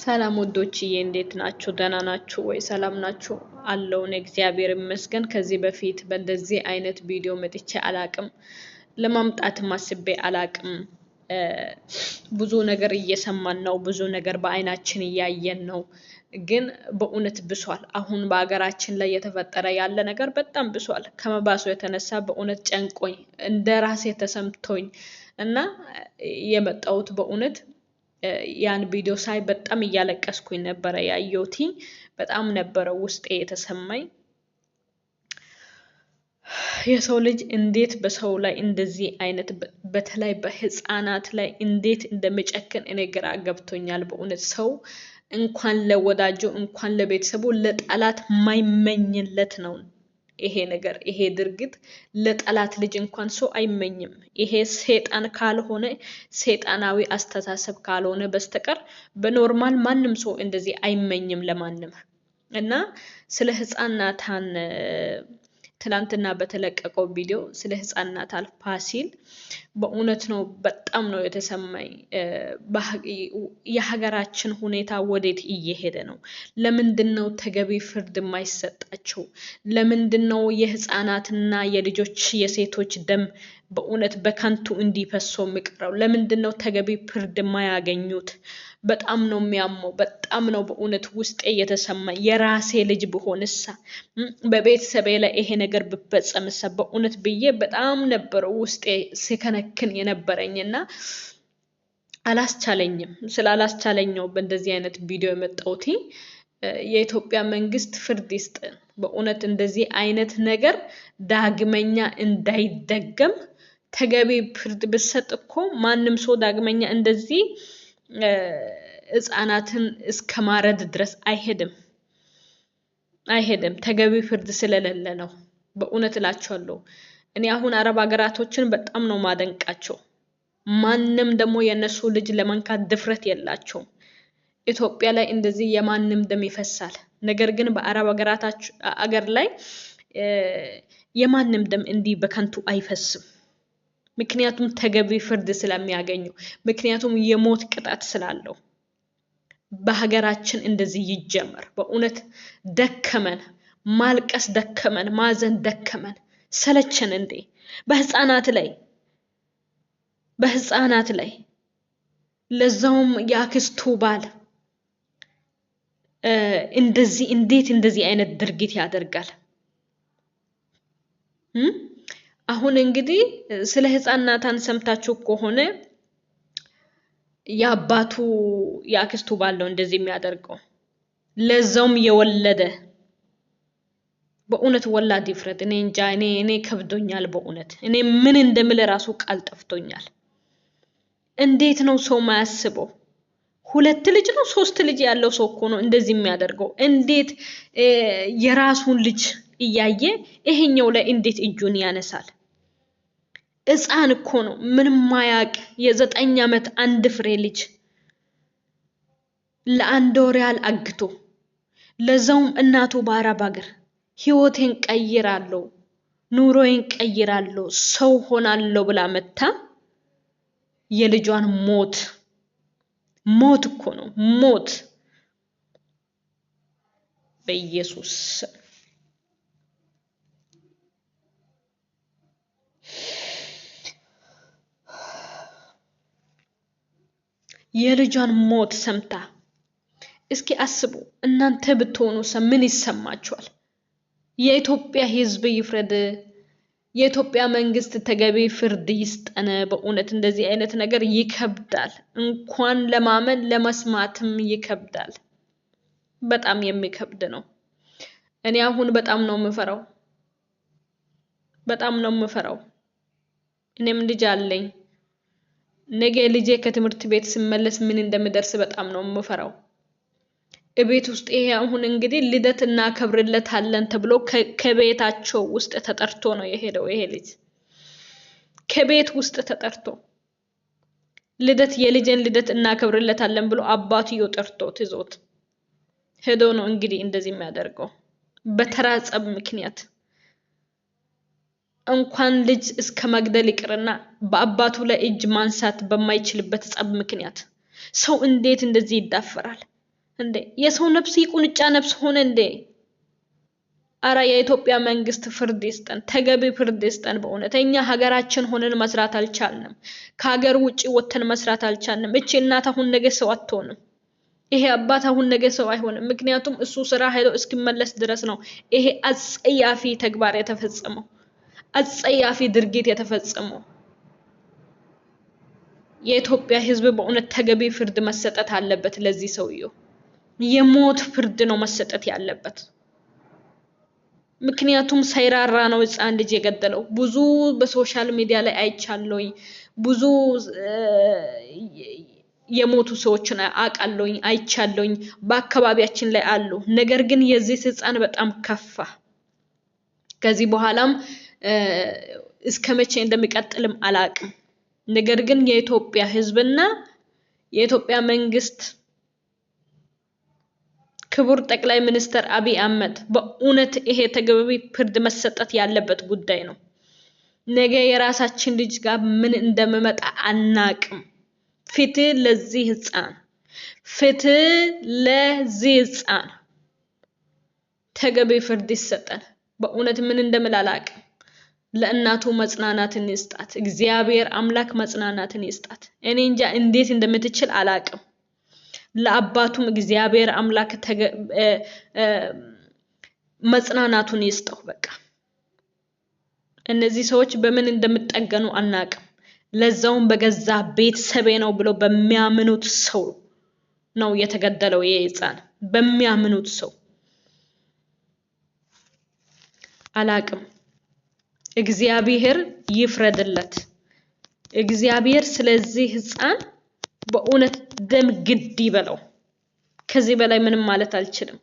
ሰላም ወዶችዬ እንዴት ናችሁ? ደህና ናችሁ ወይ? ሰላም ናችሁ? አለውን እግዚአብሔር ይመስገን። ከዚህ በፊት በእንደዚህ አይነት ቪዲዮ መጥቼ አላቅም፣ ለማምጣትም አስቤ አላቅም። ብዙ ነገር እየሰማን ነው፣ ብዙ ነገር በአይናችን እያየን ነው። ግን በእውነት ብሷል። አሁን በሀገራችን ላይ የተፈጠረ ያለ ነገር በጣም ብሷል። ከመባሱ የተነሳ በእውነት ጨንቆኝ እንደ ራሴ ተሰምቶኝ እና የመጣሁት በእውነት ያን ቪዲዮ ሳይ በጣም እያለቀስኩኝ ነበረ ያየሁት። በጣም ነበረ ውስጤ የተሰማኝ። የሰው ልጅ እንዴት በሰው ላይ እንደዚህ አይነት በተለይ በህፃናት ላይ እንዴት እንደሚጨክን እኔ ግራ ገብቶኛል በእውነት። ሰው እንኳን ለወዳጁ እንኳን ለቤተሰቡ ለጠላት ማይመኝለት ነው ይሄ ነገር፣ ይሄ ድርጊት ለጠላት ልጅ እንኳን ሰው አይመኝም። ይሄ ሰይጣን ካልሆነ ሰይጣናዊ አስተሳሰብ ካልሆነ በስተቀር በኖርማል ማንም ሰው እንደዚህ አይመኝም ለማንም። እና ስለ ህፃን ናታን ትላንትና በተለቀቀው ቪዲዮ ስለ ህፃን ናታን ፋሲል በእውነት ነው በጣም ነው የተሰማኝ። የሀገራችን ሁኔታ ወዴት እየሄደ ነው? ለምንድነው ተገቢ ፍርድ የማይሰጣቸው? ለምንድነው የህፃናትና የልጆች የሴቶች ደም በእውነት በከንቱ እንዲፈሶ የሚቀረው? ለምንድነው ተገቢ ፍርድ የማያገኙት? በጣም ነው የሚያመው። በጣም ነው በእውነት ውስጤ የተሰማኝ። የራሴ ልጅ ብሆንሳ፣ በቤተሰቤ ላይ ይሄ ነገር ብፈጸምሳ በእውነት ብዬ በጣም ነበር ውስጤ ሲከነክን የነበረኝና አላስቻለኝም። ስላላስቻለኝው በእንደዚህ አይነት ቪዲዮ የመጣሁት። የኢትዮጵያ መንግስት ፍርድ ይስጥ። በእውነት እንደዚህ አይነት ነገር ዳግመኛ እንዳይደገም ተገቢ ፍርድ ብሰጥ እኮ ማንም ሰው ዳግመኛ እንደዚህ ህፃናትን እስከ ማረድ ድረስ አይሄድም። ተገቢ ፍርድ ስለሌለ ነው። በእውነት እላችኋለሁ። እኔ አሁን አረብ ሀገራቶችን በጣም ነው ማደንቃቸው። ማንም ደግሞ የነሱ ልጅ ለመንካት ድፍረት የላቸውም። ኢትዮጵያ ላይ እንደዚህ የማንም ደም ይፈሳል። ነገር ግን በአረብ ሀገር ላይ የማንም ደም እንዲህ በከንቱ አይፈስም። ምክንያቱም ተገቢ ፍርድ ስለሚያገኙ፣ ምክንያቱም የሞት ቅጣት ስላለው። በሀገራችን እንደዚህ ይጀመር። በእውነት ደከመን፣ ማልቀስ ደከመን፣ ማዘን ደከመን፣ ሰለቸን እንዴ! በህፃናት ላይ ለዛውም ያክስቱ ባል እንዴት እንደዚህ አይነት ድርጊት ያደርጋል? አሁን እንግዲህ ስለ ህፃን ናታን ሰምታችሁ ከሆነ የአባቱ ያክስቱ ባል ነው እንደዚህ የሚያደርገው፣ ለዛውም የወለደ። በእውነት ወላድ ይፍረድ። እኔ እንጃ፣ እኔ ከብዶኛል በእውነት። እኔ ምን እንደምል ራሱ ቃል ጠፍቶኛል። እንዴት ነው ሰው ማያስበው? 2 ልጅ ነው 3 ልጅ ያለው ሰው እኮ ነው እንደዚህ የሚያደርገው። እንዴት የራሱን ልጅ እያየ ይሄኛው ላይ እንዴት እጁን ያነሳል? ህፃን እኮ ነው፣ ምንም ማያቅ የ9 ዓመት አንድ ፍሬ ልጅ ለ1 ወር ያህል አግቶ፣ ለዛውም እናቱ በአረብ ሀገር ህይወቴን ቀይራለሁ፣ ኑሮዬን ቀይራለሁ፣ ሰው ሆናለሁ ብላ መታ የልጇን ሞት እኮ ነው ሞት። በኢየሱስ የልጇን ሞት ሰምታ እስኪ አስቡ እናንተ ብትሆኑ ምን ይሰማችኋል? የኢትዮጵያ ህዝብ ይፍረድ። የኢትዮጵያ መንግስት ተገቢ ፍርድ ይስጠን። በእውነት እንደዚህ አይነት ነገር ይከብዳል። እንኳን ለማመን ለመስማትም ይከብዳል። በጣም የሚከብድ ነው። እኔ አሁን በጣም ነው የምፈራው። እኔም ልጅ አለኝ። ነገ ልጄ ከትምህርት ቤት ሲመለስ ምን እንደምደርስ በጣም ነው የምፈራው። እቤት ውስጥ ይሄ አሁን እንግዲህ ልደት እናከብርለታለን ተብሎ ከቤታቸው ውስጥ ተጠርቶ ነው የሄደው። ይሄ ልጅ ከቤት ውስጥ ተጠርቶ የልጅን ልደት እናከብርለታለን ብሎ አባትዮ ጠርቶት ይዞት ሄዶ ነው እንግዲህ እንደዚህ የሚያደርገው በተራ ጸብ ምክንያት። እንኳን ልጅ እስከ መግደል ይቅርና በአባቱ ላይ እጅ ማንሳት በማይችልበት ጸብ ምክንያት ሰው እንዴት እንደዚህ ይዳፈራል? እንዴ የሰው ነፍስ ይቁንጫ ነፍስ ሆነ እንዴ? አራ የኢትዮጵያ መንግስት ፍርድ ይስጠን፣ ተገቢ ፍርድ ይስጠን። በእውነት እኛ ሀገራችን ሆነን መስራት አልቻልንም። ከሀገር ውጪ ወተን መስራት አልቻልንም። እቺ እናት አሁን ነገ ሰው አትሆንም። ይሄ አባት አሁን ነገ ሰው አይሆንም። ምክንያቱም እሱ ስራ ሄዶ እስኪመለስ ድረስ ነው ይሄ አጸያፊ ተግባር የተፈጸመው፣ አጸያፊ ድርጊት የተፈጸመው። የኢትዮጵያ ህዝብ በእውነት ተገቢ ፍርድ መሰጠት አለበት ለዚህ ሰውየው። የሞት ፍርድ ነው መሰጠት ያለበት። ምክንያቱም ሳይራራ ነው ህፃን ልጅ የገደለው። ብዙ በሶሻል ሚዲያ ላይ አይቻለሁኝ። ብዙ የሞቱ ሰዎችን አውቃለሁኝ፣ አይቻለሁኝ፣ በአካባቢያችን ላይ አሉ። ነገር ግን የዚህ ህፃን በጣም ከፋ። ከዚህ በኋላም እስከ መቼ እንደሚቀጥልም አላቅም። ነገር ግን የኢትዮጵያ ህዝብና የኢትዮጵያ መንግስት ክቡር ጠቅላይ ሚኒስትር አብይ አህመድ በእውነት ይሄ ተገቢ ፍርድ መሰጠት ያለበት ጉዳይ ነው። ነገ የራሳችን ልጅ ጋር ምን እንደሚመጣ አናቅም። ፍትህ ለዚህ ህፃን፣ ፍትህ ለዚህ ህፃን፣ ተገቢ ፍርድ ይሰጠን። በእውነት ምን እንደምል አላቅም። ለእናቱ መጽናናትን ይስጣት እግዚአብሔር አምላክ፣ መጽናናትን ይስጣት። እኔ እንጃ እንዴት እንደምትችል አላቅም። ለአባቱም እግዚአብሔር አምላክ መጽናናቱን ይስጠው። በቃ እነዚህ ሰዎች በምን እንደምጠገኑ አናቅም። ለዛውም በገዛ ቤተሰቤ ነው ብሎ በሚያምኑት ሰው ነው የተገደለው። ይሄ ህፃን በሚያምኑት ሰው አላቅም። እግዚአብሔር ይፍረድለት። እግዚአብሔር ስለዚህ ህፃን በእውነት ደም ግድ ይበለው። ከዚህ በላይ ምንም ማለት አልችልም።